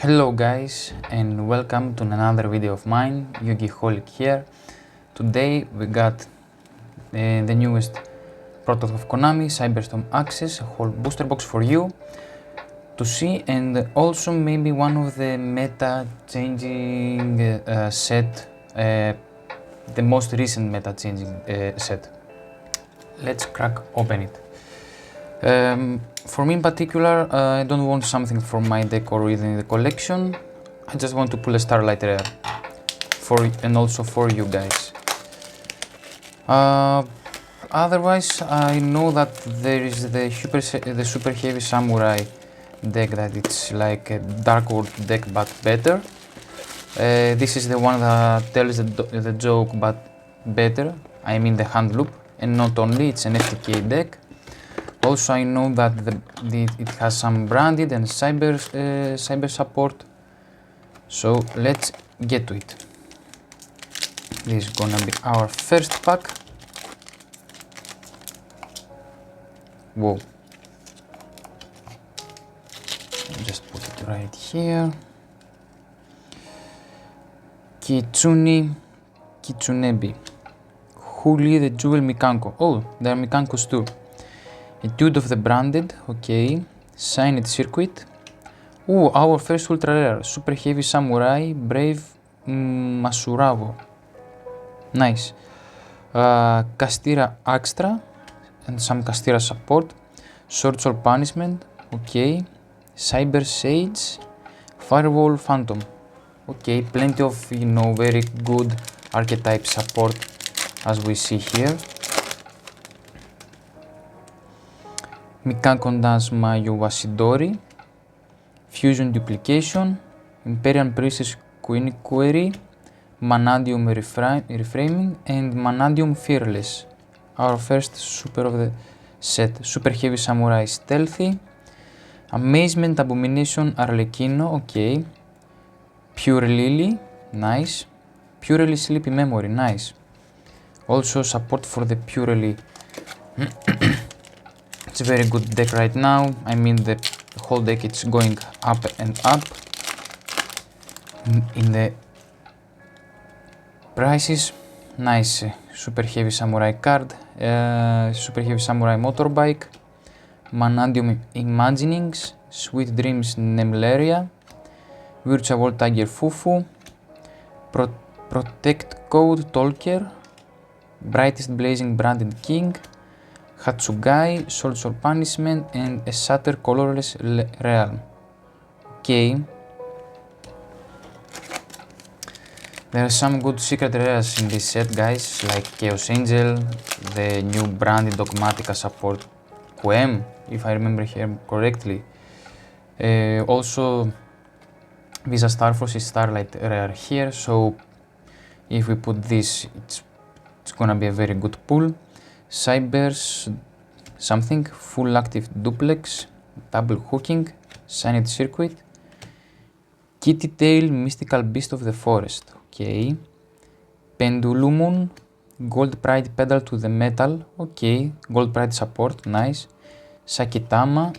Hello guys and welcome to another video of mine, Yu-Gi-Holic here. Today we got the newest product of Konami, Cyberstorm Access, a whole booster box for you to see, and also maybe one of the meta changing set, the most recent meta changing set. Let's crack open it. For me in particular, I don't want something from my deck or within the collection. I just want to pull a Starlight Rare and also for you guys. Otherwise, I know that there is the Super Heavy Samurai deck that it's like a Dark World deck but better. This is the one that tells the joke but better, I mean the hand loop, and not only, it's an FTK deck. Also, I know that it has some branded and cyber support, so let's get to it. This is gonna be our first pack. Whoa. Just put it right here. Kitsunebi. Huli the Jewel Mikanko. Oh, there are Mikankos too. Etude of the Branded, okay. Signed Circuit. Ooh, our first ultra rare. Super Heavy Samurai, Brave Masuravo. Nice. Castira Extra and some Castira support. Sword Soul Punishment, okay. Cyber Sage, Firewall Phantom. Okay, plenty of, very good archetype support as we see here. Mikanko Dance Mayu Wasidori, Fusion Duplication, Imperial Princess Queen Query, Manadium Reframing, and Manadium Fearless. Our first super of the set. Super Heavy Samurai Stealthy, Amazement Abomination Arlecchino, okay. Pure Lily, nice. Purely Sleepy Memory, nice. Also support for the Purely. It's a very good deck right now. I mean, the whole deck it's going up and up in the prices. Nice Super Heavy Samurai card, Super Heavy Samurai Motorbike, Manadium Imaginings, Sweet Dreams Nemleria, Virtual World Tiger Fufu, Protect Code Tolker, Brightest Blazing Branded King, Hatsugai, Sword Soul Punishment, and a Shatter Colorless Realm. Okay. There are some good secret rares in this set, guys, like Chaos Angel, the new branded Dogmatica support Quem, if I remember here correctly. Also, Visa Starforce is Starlight Rare here, so if we put this, it's gonna be a very good pull. Cybers something, Full Active Duplex, Double Hooking, Signed Circuit, Kitty Tail Mystical Beast of the Forest, okay. Pendulumon, Gold Pride Pedal to the Metal, okay. Gold Pride support, nice. Sakitama,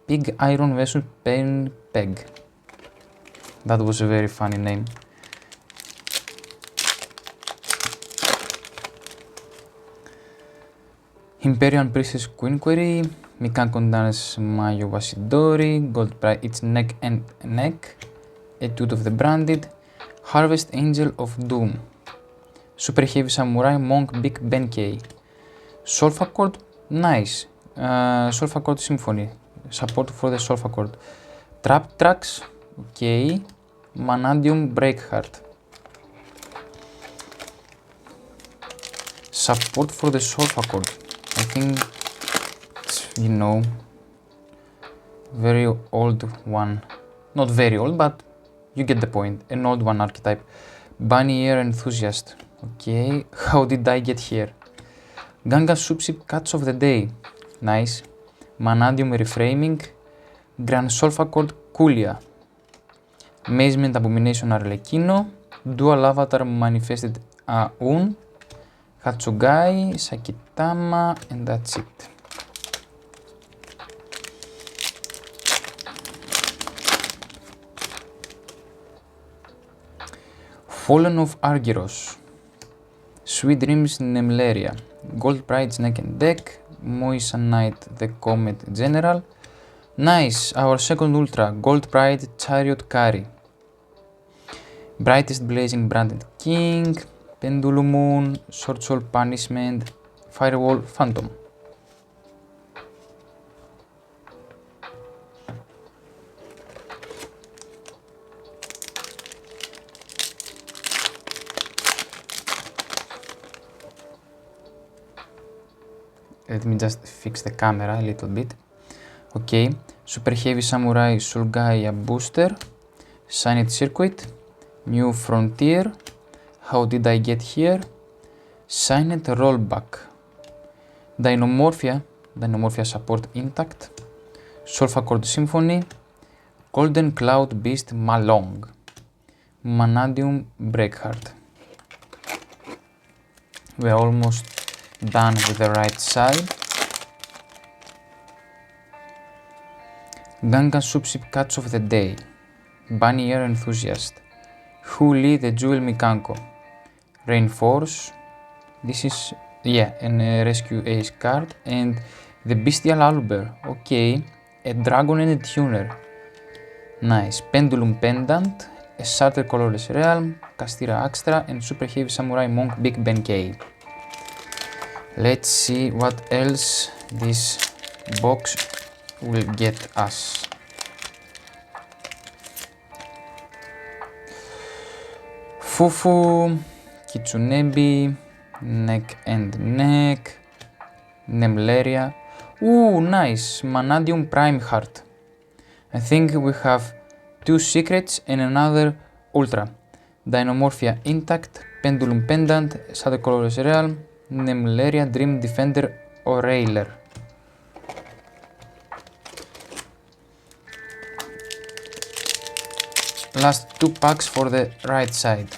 Pig Iron vs Pen Peg. That was a very funny name. Imperial Princess Queen Query, Mikanko Dance Mayu Wasidori, Gold Pride It's Neck and Neck, Etude of the Branded, Harvest Angel of Doom, Super Heavy Samurai Monk Big Benkei, Solfa Chord, nice, Solfa Chord Symphony, support for the Solfa Chord, Trap Tracks, okay, Manadium Breakheart, support for the Solfa Chord. I think it's, very old one. Not very old, but you get the point. An old one archetype. Bunny Ear Enthusiast. Okay, how did I get here? Ganga Subsip Cats of the Day. Nice. Manadium Reframing. Grand Solfa Chord Kulia. Amazement Abomination Arlecchino. Dual Avatar Manifested Aun. Hatsugai, Sakitama, and that's it. Fallen of Argyros, Sweet Dreams Nemleria, Gold Pride's Neck and Deck, Moissanite the Comet General. Nice, our second ultra, Gold Pride Chariot Carry, Brightest Blazing Branded King, Pendulum Moon, Sword Soul Punishment, Firewall Phantom. Let me just fix the camera a little bit. Okay, Super Heavy Samurai Sulgaia Booster, Signed Circuit, New Frontier, How Did I Get Here, Signed Rollback, Dinomorphia Support Intact, Solfachord Symphony, Golden Cloud Beast Malong, Mannadium Breakheart. We're almost done with the right side. Gangan Subship Catch of the Day, Bunny Air Enthusiast, Huli the Jewel Mikanko, Rainforce, this is, an Rescue Ace card, and the Bestial Owlbear, okay, a Dragon and a Tuner, nice, Pendulum Pendant, a Shattered Colorless Realm, Castira Axtra, and Super Heavy Samurai Monk Big Benkei. Let's see what else this box will get us. Fufu, Kitsunebi, Neck and Neck, Nemleria. Ooh, nice, Mannadium Prime Heart. I think we have 2 secrets and another ultra. Dinomorphia Intact, Pendulum Pendant, Shattered Colorless Realm, Nemleria Dream Defender or Railer. Last 2 packs for the right side.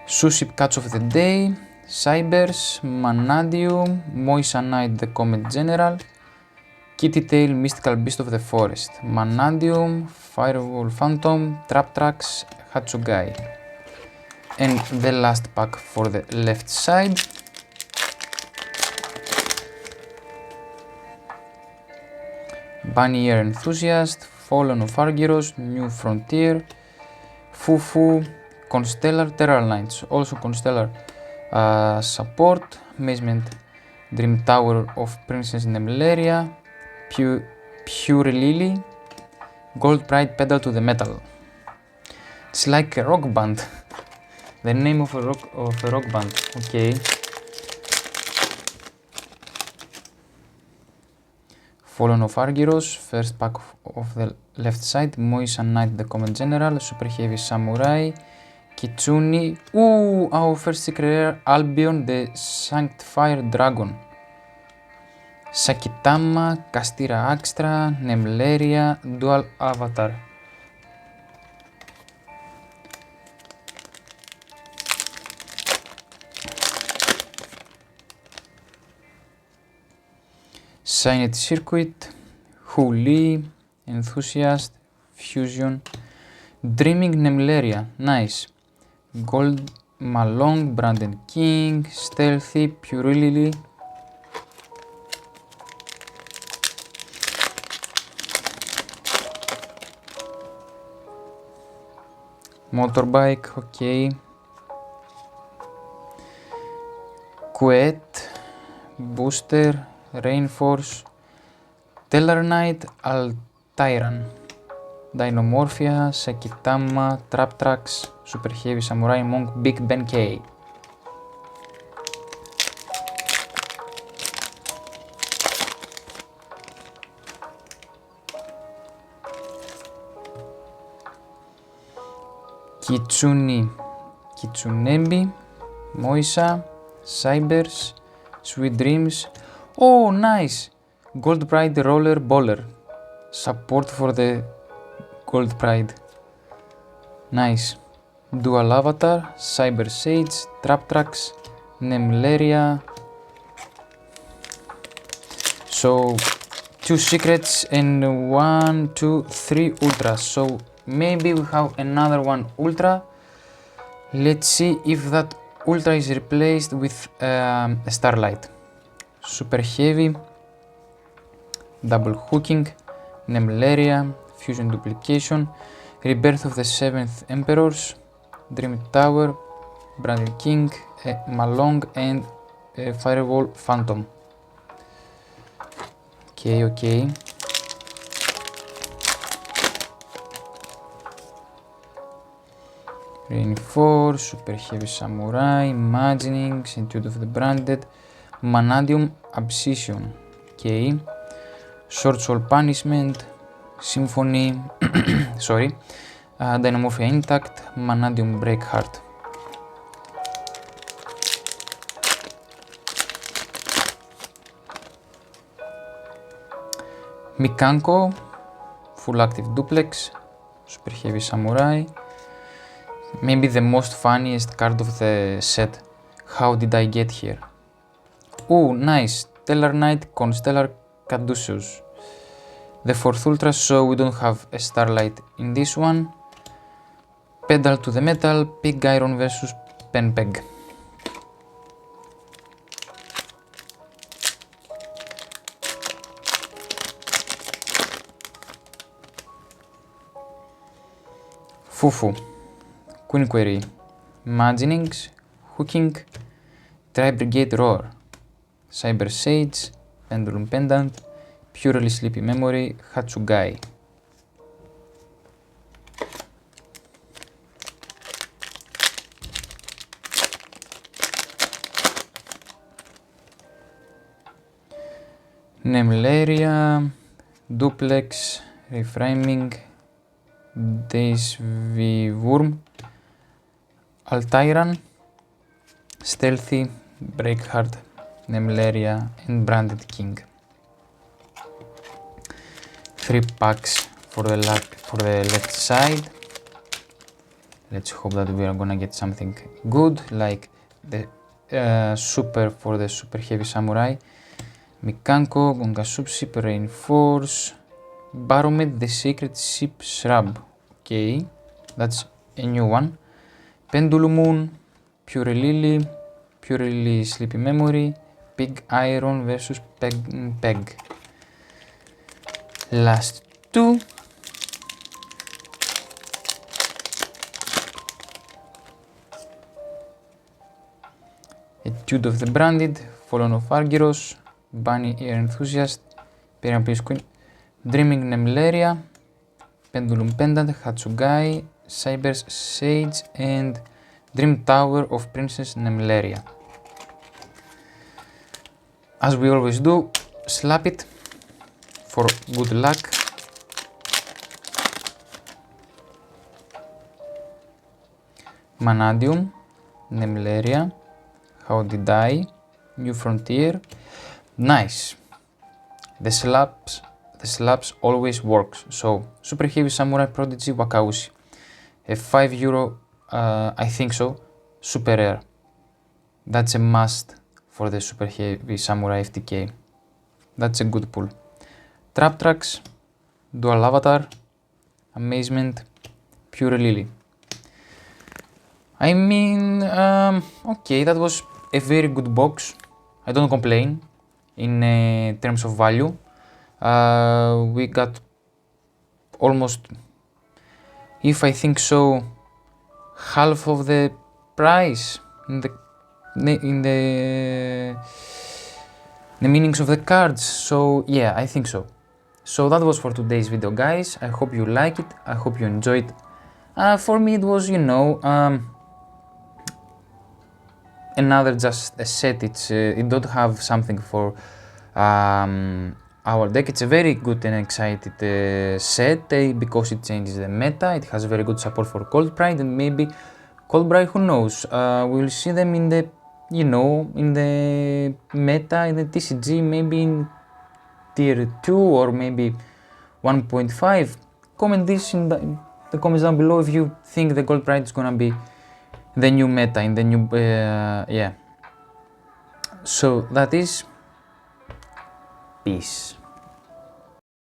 Suship Catch of the Day, Cybers, Mannadium, Moissanite the Comet General, Kitty Tail Mystical Beast of the Forest, Mannadium, Firewall Phantom, Traptrax, Hatsugai. And the last pack for the left side. Bunny Air Enthusiast, Fallen of Argyros, New Frontier, Fufu, Constellar Terral Knights, also Constellar support, Amazement Dream Tower of Princess Nemleria, Pure Lily, Gold Pride Pedal to the Metal. It's like a rock band. The name of a rock band, okay. Fallen of Argyros, first pack of the left side, Moissanite the Comet General, Super Heavy Samurai, Kitsune, ooh, our first secret rare, Albion the Sanctifier Dragon, Sakitama, Castira Axtra, Nemleria, Dual Avatar. Signed Circuit, Huli, Enthusiast, Fusion, Dreaming Nemleria, nice, Gold Malong, Branded King, Stealthy, Pure Lily, Motorbike, okay, Quet, Booster, Rainforce, Tellarknight, Altairan, Dinomorphia, Sakitama, Traptrax, Super Heavy Samurai Monk, Big Benkei. Kitsune, Kitsunebi, Moisa, Cybers, Sweet Dreams. Oh, nice! Gold Pride Roller Baller. Support for the Gold Pride. Nice. Dual Avatar, Cyber Sage, Traptrax, Nemleria. So, 2 secrets and 1, 2, 3 ultras. So, maybe we have another one ultra. Let's see if that ultra is replaced with a Starlight. Super heavy, double hooking, Nemleria, fusion duplication, rebirth of the 7th Emperors, Dream Tower, Branded King, Malong and Firewall Phantom. Okay. Rainforce, Super Heavy Samurai, Imagining, Century of the Branded, Manadium Abscission. Okay. Short Soul Punishment, Symphony, sorry, Dynamorphia Intact, Manadium Breakheart. Mikanko, Full Active Duplex, Super Heavy Samurai, maybe the most funniest card of the set. How did I get here? Oh, nice, Stellar Knight Constellar Caduceus. The 4th Ultra, so we don't have a Starlight in this one. Pedal to the Metal, Pig Iron versus Pen Peg. Fufu, Queen Query, Imaginings, Hooking, Tri-Brigade Roar, Cyber Sage, Pendulum Pendant, Purely Sleepy Memory, Hatsugai. Nemleria, Duplex, Reframing, Days V Worm, Altiran, Stealthy, Breakheart, Nemleria and Branded King. 3 packs for the left side. Let's hope that we are gonna get something good, like the super for the Super Heavy Samurai, Mikanko, Gongasupsi, Rainforce, Baromet, the Sacred Ship Shrub. Okay, that's a new one. Pendulum Moon, Pure Lily, Purely Sleepy Memory, Pig Iron versus Peg. Last 2. Etude of the Branded, Fallen of Argyros, Bunny Ear Enthusiast, Imperial Peace Queen, Dreaming Nemleria, Pendulum Pendant, Hatsugai, Cyber Sage and Dream Tower of Princess Nemleria. As we always do, slap it for good luck. Manadium, Nemleria, How Did I, New Frontier. Nice. The slaps always works. So Super Heavy Samurai Prodigy Wakaushi, a €5, I think so, super rare. That's a must for the Super Heavy Samurai FTK. That's a good pull. Trap Tracks, Dual Avatar, Amazement, Pure Lily. I mean, okay, that was a very good box. I don't complain in terms of value. We got almost, if I think so, half of the price in the meanings of the cards. So yeah, I think so. So that was for today's video, guys. I hope you like it. I hope you enjoyed. For me, it was, you know, another just a set. It don't have something for our deck. It's a very good and excited set because it changes the meta. It has very good support for Coldpride, and maybe Coldpride, who knows, we'll see them in the, you know, in the meta, in the TCG, maybe in tier 2 or maybe 1.5. Comment this in the comments down below if you think the Coldpride is gonna be the new meta in the new yeah. So that is peace.